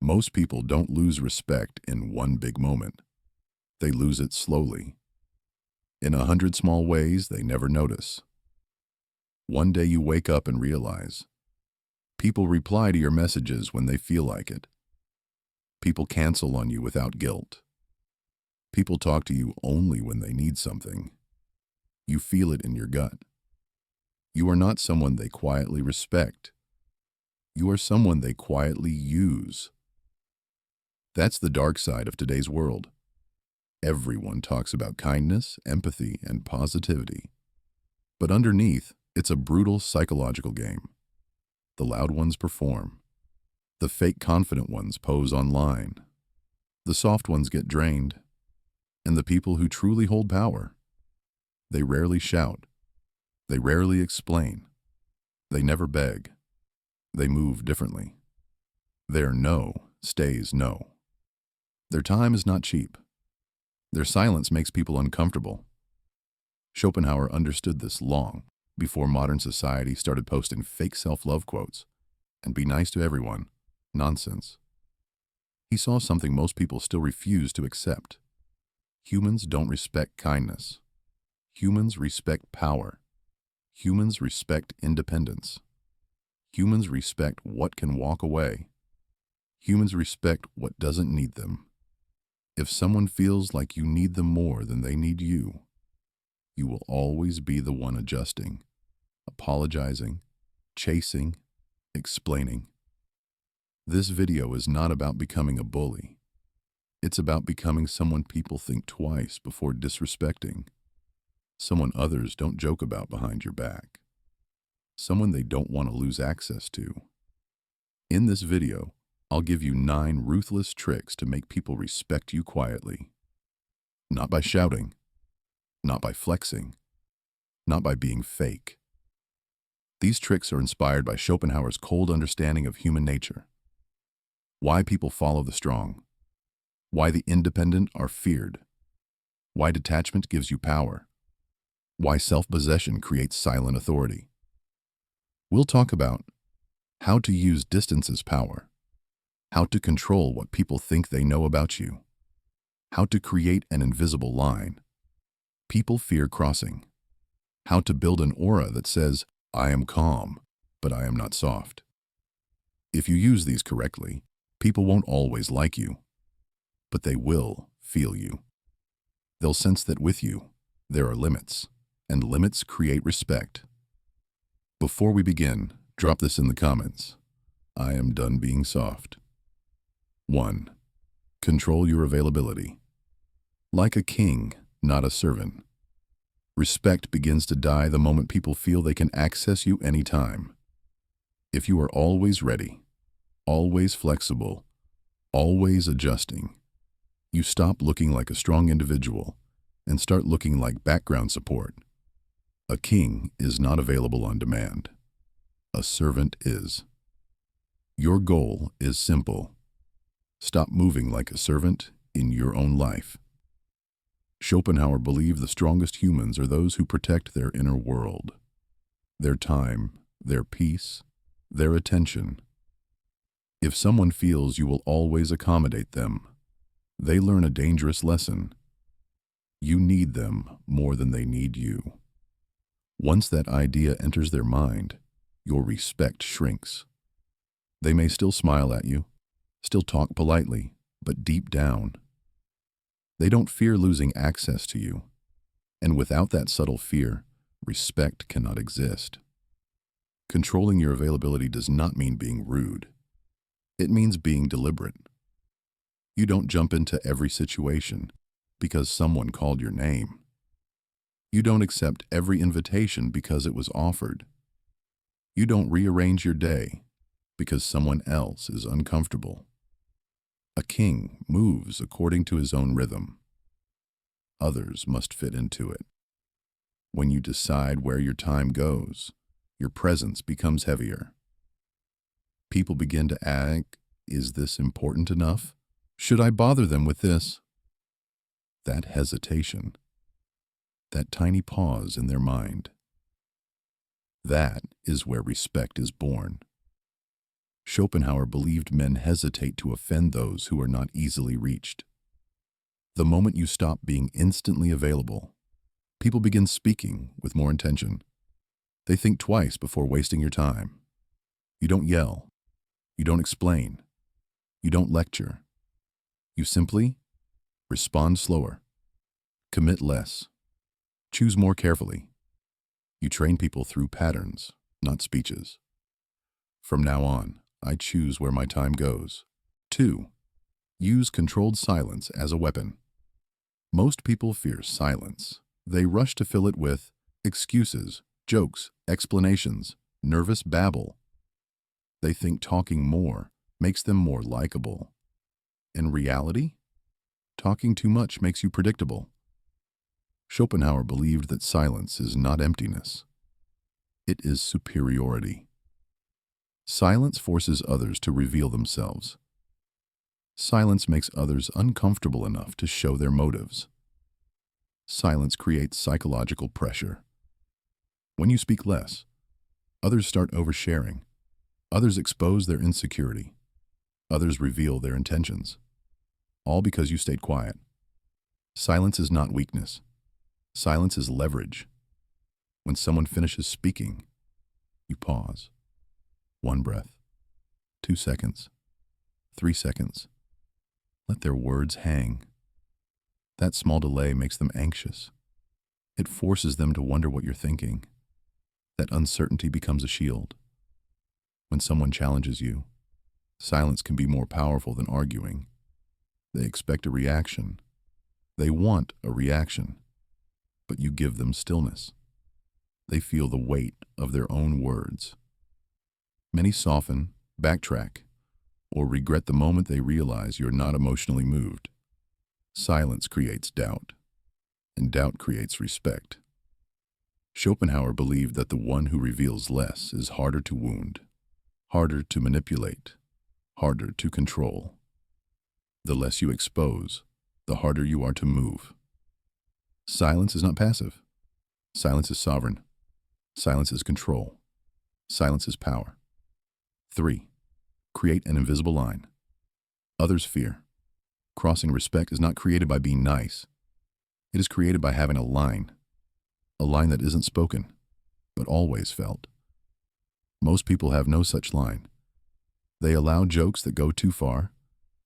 Most people don't lose respect in one big moment. They lose it slowly, in 100 small ways they never notice. One day you wake up and realize people reply to your messages when they feel like it. People cancel on you without guilt. People talk to you only when they need something. You feel it in your gut. You are not someone they quietly respect. You are someone they quietly use. That's the dark side of today's world. Everyone talks about kindness, empathy, and positivity. But underneath, it's a brutal psychological game. The loud ones perform. The fake confident ones pose online. The soft ones get drained. And the people who truly hold power, they rarely shout. They rarely explain. They never beg. They move differently. Their no stays no. Their time is not cheap. Their silence makes people uncomfortable. Schopenhauer understood this long before modern society started posting fake self-love quotes and "be nice to everyone" nonsense. He saw something most people still refuse to accept. Humans don't respect kindness. Humans respect power. Humans respect independence. Humans respect what can walk away. Humans respect what doesn't need them. If someone feels like you need them more than they need you, you will always be the one adjusting, apologizing, chasing, explaining. This video is not about becoming a bully. It's about becoming someone people think twice before disrespecting, someone others don't joke about behind your back, someone they don't want to lose access to. In this video, I'll give you 9 ruthless tricks to make people respect you quietly. Not by shouting, not by flexing, not by being fake. These tricks are inspired by Schopenhauer's cold understanding of human nature. Why people follow the strong. Why the independent are feared. Why detachment gives you power. Why self-possession creates silent authority. We'll talk about how to use distance as power, how to control what people think they know about you, how to create an invisible line people fear crossing, how to build an aura that says, "I am calm, but I am not soft." If you use these correctly, people won't always like you, but they will feel you. They'll sense that with you, there are limits, and limits create respect. Before we begin, drop this in the comments. I am done being soft. 1. Control your availability. Like a king, not a servant. Respect begins to die the moment people feel they can access you anytime. If you are always ready, always flexible, always adjusting, you stop looking like a strong individual and start looking like background support. A king is not available on demand. A servant is. Your goal is simple. Stop moving like a servant in your own life. Schopenhauer believed the strongest humans are those who protect their inner world, their time, their peace, their attention. If someone feels you will always accommodate them, they learn a dangerous lesson. You need them more than they need you. Once that idea enters their mind, your respect shrinks. They may still smile at you, still talk politely, but deep down, they don't fear losing access to you. And without that subtle fear, respect cannot exist. Controlling your availability does not mean being rude. It means being deliberate. You don't jump into every situation because someone called your name. You don't accept every invitation because it was offered. You don't rearrange your day because someone else is uncomfortable. A king moves according to his own rhythm. Others must fit into it. When you decide where your time goes, your presence becomes heavier. People begin to ask, is this important enough? Should I bother them with this? That hesitation, that tiny pause in their mind, that is where respect is born. Schopenhauer believed men hesitate to offend those who are not easily reached. The moment you stop being instantly available, people begin speaking with more intention. They think twice before wasting your time. You don't yell. You don't explain. You don't lecture. You simply respond slower. Commit less. Choose more carefully. You train people through patterns, not speeches. From now on, I choose where my time goes. 2. Use controlled silence as a weapon. Most people fear silence. They rush to fill it with excuses, jokes, explanations, nervous babble. They think talking more makes them more likable. In reality, talking too much makes you predictable. Schopenhauer believed that silence is not emptiness. It is superiority. Silence forces others to reveal themselves. Silence makes others uncomfortable enough to show their motives. Silence creates psychological pressure. When you speak less, others start oversharing. Others expose their insecurity. Others reveal their intentions. All because you stayed quiet. Silence is not weakness. Silence is leverage. When someone finishes speaking, you pause. 1 breath, 2 seconds, 3 seconds. Let their words hang. That small delay makes them anxious. It forces them to wonder what you're thinking. That uncertainty becomes a shield. When someone challenges you, silence can be more powerful than arguing. They expect a reaction. They want a reaction, but you give them stillness. They feel the weight of their own words. Many soften, backtrack, or regret the moment they realize you're not emotionally moved. Silence creates doubt, and doubt creates respect. Schopenhauer believed that the one who reveals less is harder to wound, harder to manipulate, harder to control. The less you expose, the harder you are to move. Silence is not passive. Silence is sovereign. Silence is control. Silence is power. 3. Create an invisible line. Others fear. Crossing respect is not created by being nice. It is created by having a line that isn't spoken, but always felt. Most people have no such line. They allow jokes that go too far,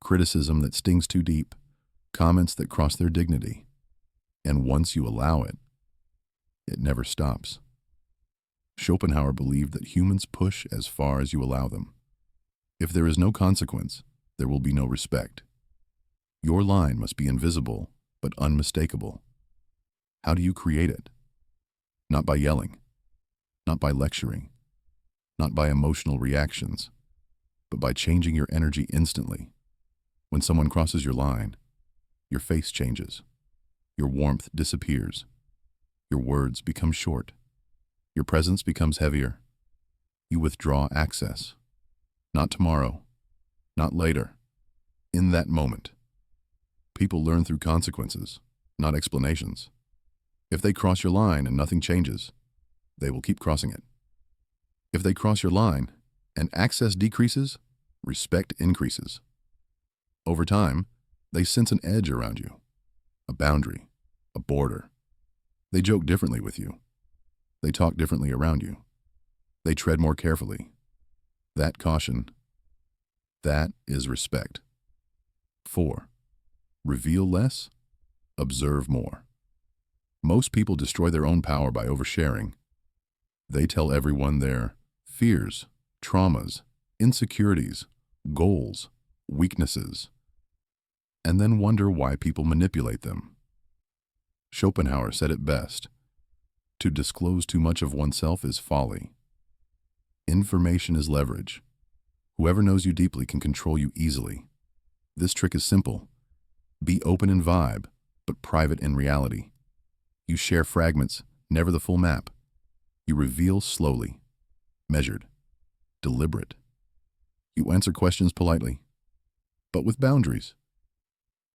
criticism that stings too deep, comments that cross their dignity. And once you allow it, it never stops. Schopenhauer believed that humans push as far as you allow them. If there is no consequence, there will be no respect. Your line must be invisible, but unmistakable. How do you create it? Not by yelling, not by lecturing, not by emotional reactions, but by changing your energy instantly. When someone crosses your line, your face changes, your warmth disappears, your words become short, your presence becomes heavier. You withdraw access. Not tomorrow, not later, in that moment. People learn through consequences, not explanations. If they cross your line and nothing changes, they will keep crossing it. If they cross your line and access decreases, respect increases. Over time, they sense an edge around you, a boundary, a border. They joke differently with you. They talk differently around you. They tread more carefully. That caution, that is respect. 4. Reveal less, observe more. Most people destroy their own power by oversharing. They tell everyone their fears, traumas, insecurities, goals, weaknesses, and then wonder why people manipulate them. Schopenhauer said it best: to disclose too much of oneself is folly. Information is leverage. Whoever knows you deeply can control you easily. This trick is simple. Be open in vibe, but private in reality. You share fragments, never the full map. You reveal slowly, measured, deliberate. You answer questions politely, but with boundaries.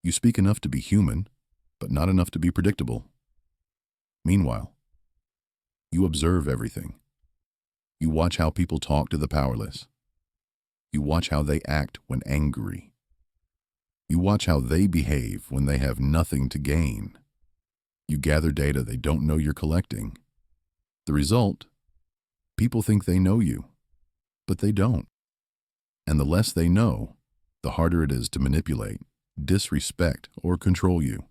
You speak enough to be human, but not enough to be predictable. Meanwhile, you observe everything. You watch how people talk to the powerless. You watch how they act when angry. You watch how they behave when they have nothing to gain. You gather data they don't know you're collecting. The result? People think they know you, but they don't. And the less they know, the harder it is to manipulate, disrespect, or control you.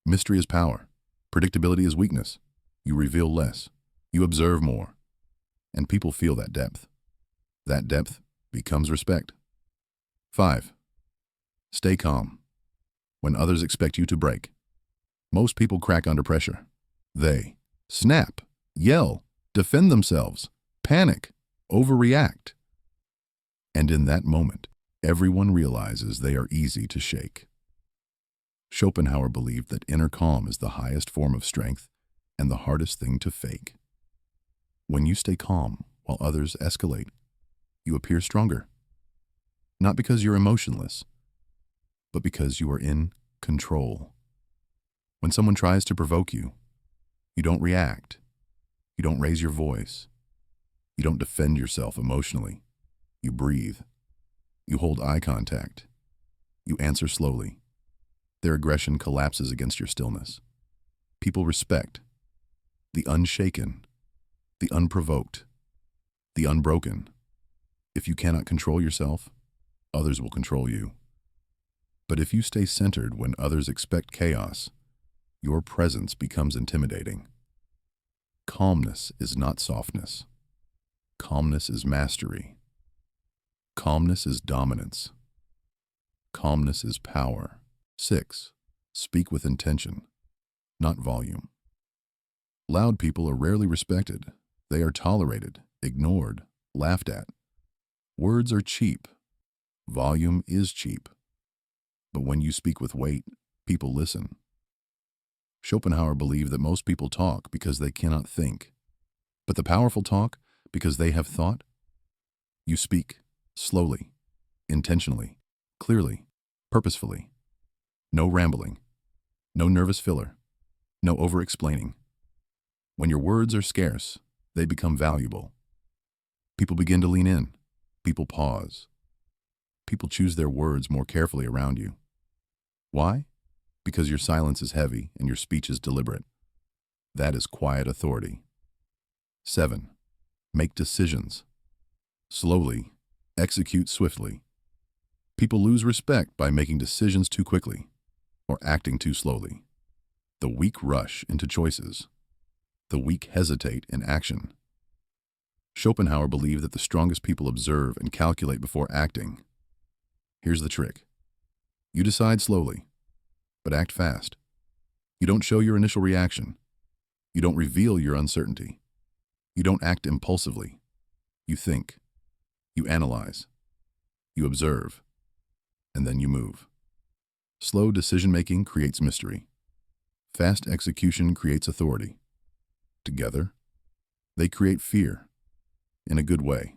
Mystery is power. Predictability is weakness. You reveal less. You observe more. And people feel that depth. That depth becomes respect. 5. Stay calm. When others expect you to break. Most people crack under pressure. They snap, yell, defend themselves, panic, overreact. And in that moment, everyone realizes they are easy to shake. Schopenhauer believed that inner calm is the highest form of strength and the hardest thing to fake. When you stay calm while others escalate, you appear stronger. Not because you're emotionless, but because you are in control. When someone tries to provoke you, you don't react. You don't raise your voice. You don't defend yourself emotionally. You breathe. You hold eye contact. You answer slowly. Their aggression collapses against your stillness. People respect the unshaken, the unprovoked, the unbroken. If you cannot control yourself, others will control you. But if you stay centered when others expect chaos, your presence becomes intimidating. Calmness is not softness. Calmness is mastery. Calmness is dominance. Calmness is power. 6. Speak with intention, not volume. Loud people are rarely respected. They are tolerated, ignored, laughed at. Words are cheap. Volume is cheap. But when you speak with weight, people listen. Schopenhauer believed that most people talk because they cannot think, but the powerful talk because they have thought. You speak slowly, intentionally, clearly, purposefully. No rambling, no nervous filler, no over-explaining. When your words are scarce, they become valuable. People begin to lean in. People pause. People choose their words more carefully around you. Why? Because your silence is heavy and your speech is deliberate. That is quiet authority. 7. Make decisions. Slowly, execute swiftly. People lose respect by making decisions too quickly or acting too slowly. The weak rush into choices. The weak hesitate in action. Schopenhauer believed that the strongest people observe and calculate before acting. Here's the trick. You decide slowly, but act fast. You don't show your initial reaction. You don't reveal your uncertainty. You don't act impulsively. You think. You analyze. You observe. And then you move. Slow decision-making creates mystery. Fast execution creates authority. Together, they create fear. In a good way.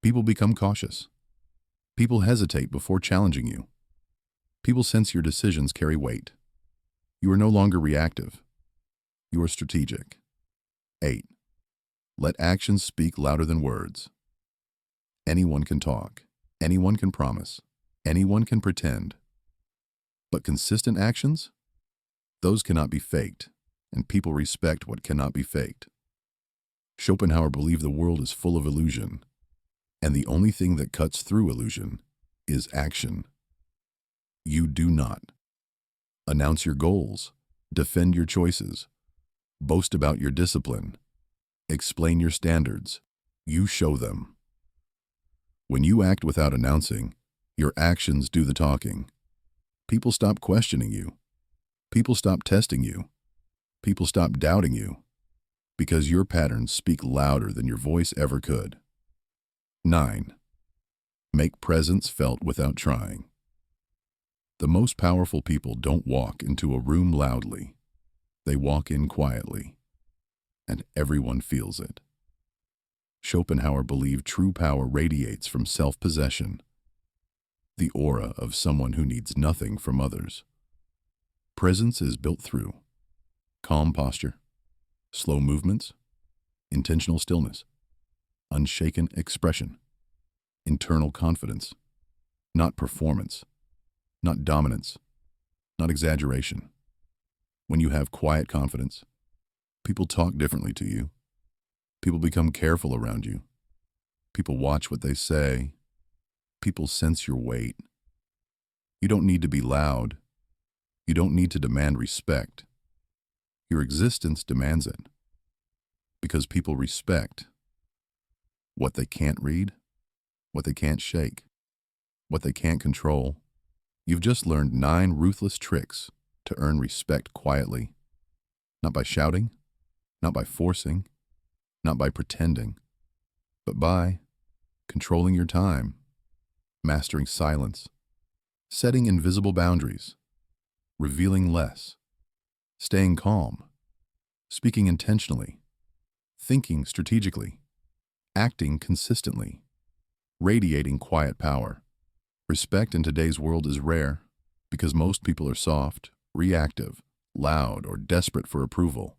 People become cautious. People hesitate before challenging you. People sense your decisions carry weight. You are no longer reactive. You are strategic. 8. Let actions speak louder than words. Anyone can talk. Anyone can promise. Anyone can pretend. But consistent actions? Those cannot be faked, and people respect what cannot be faked. Schopenhauer believed the world is full of illusion, and the only thing that cuts through illusion is action. You do not announce your goals, defend your choices, boast about your discipline, explain your standards. You show them. When you act without announcing, your actions do the talking. People stop questioning you. People stop testing you. People stop doubting you, because your patterns speak louder than your voice ever could. 9. Make presence felt without trying. The most powerful people don't walk into a room loudly. They walk in quietly, and everyone feels it. Schopenhauer believed true power radiates from self-possession, the aura of someone who needs nothing from others. Presence is built through calm posture, slow movements, intentional stillness, unshaken expression. internal confidence, not performance, not dominance, not exaggeration. When you have quiet confidence, people talk differently to you. People become careful around you. People watch what they say. People sense your weight. You don't need to be loud. You don't need to demand respect. Your existence demands it. Because people respect what they can't read, what they can't shake, what they can't control. You've just learned 9 ruthless tricks to earn respect quietly. Not by shouting, not by forcing, not by pretending, but by controlling your time, mastering silence, setting invisible boundaries, revealing less, staying calm, speaking intentionally, thinking strategically, acting consistently, radiating quiet power. Respect in today's world is rare because most people are soft, reactive, loud, or desperate for approval.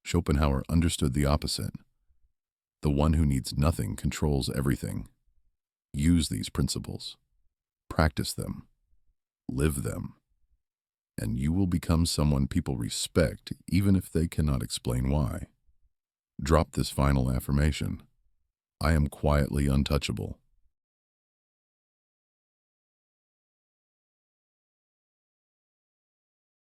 Schopenhauer understood the opposite. The one who needs nothing controls everything. Use these principles. Practice them. Live them. And you will become someone people respect even if they cannot explain why. Drop this final affirmation. I am quietly untouchable.